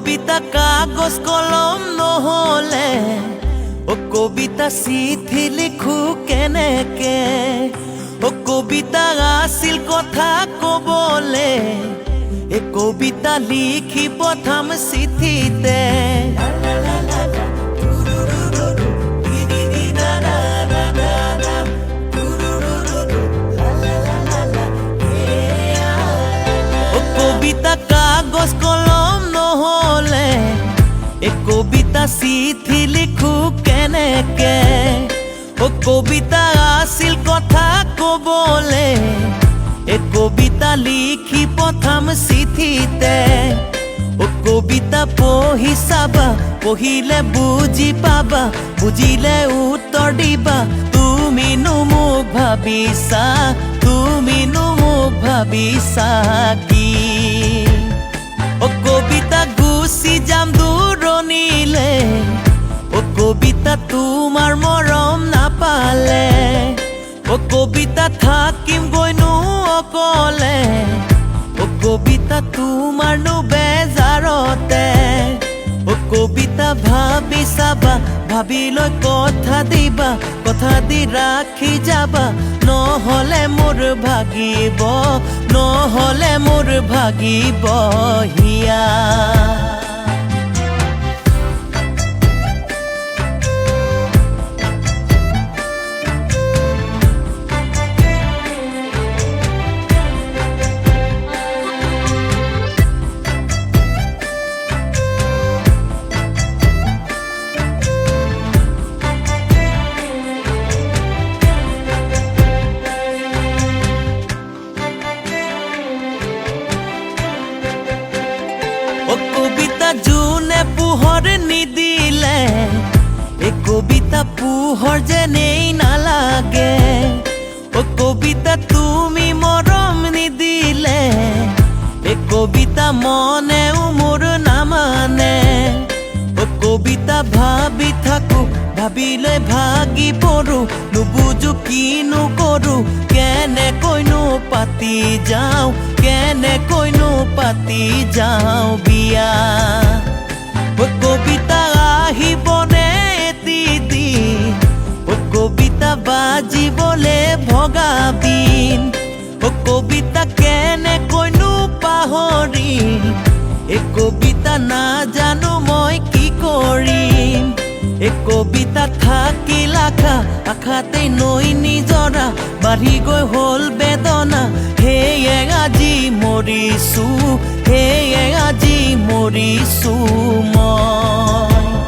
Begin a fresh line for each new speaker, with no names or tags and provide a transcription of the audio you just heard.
কবিতা কাগজ কলম নহলে ও কবিতা চিঠি লিখো কেনেকে ও কবিতা আছিল কথা কবলে এ কবিতা লিখি পঠাম চিঠিতে কবিতা কাগজ কলম নহলে এ কবিতা চিঠি লিখো কেনেকে ও কবিতা আছিল কথা কবলে এ কবিতা লিখি পঠাম চিঠিতে ও কবিতা পঢ়ি চাবা পঢ়িলে বুজি পাবা বুজিলে উত্তৰ দিবা তুমিনো মোক ভাবিছা তুমিনো মোক ভাবিছা কি ও কবিতা গুচি যাম দূৰণিলে ও কবিতা তোমাৰ মৰম নাপালে ও কবিতা থাকিম গৈনো অকলে ও কবিতা তোমাৰনো বেজাৰতে ও কবিতা ভাবি চাবা ভাবি লৈ কথা দিবা কথা দি ৰাখি যাবা নহলে মোৰ ভাগিব নহলে মোৰ ভাগিব হিয়া জুনে পোহৰ নিদিলে এ কবিতা পোহৰ যেনেই নালাগে ও কবিতা তুমি মৰম নিদিলে এ কবিতা মনেও মোৰ নামানে ও কবিতা ভাবি থাকো ভাবিলে ভাগি পৰো নুবুজো কিনো কৰো কেনেকৈনো পাতি যাওঁ কেনেকৈনো পাতি যাওঁ বিয়া ও কবিতা আহিবনে এটি ও কবিতা বাজিবলে ভগাবিন ও কবিতা কেনেকৈনো পাহৰিম এ কবিতা নাজানো মই কি কৰিম এ কবিতা থাকিল আশাতে নৈ নিজৰা বাঢ়ি গৈ হ'ল বেদনা হেয়ে আজি মৰিছো হেয়ে আজি মৰিছো মই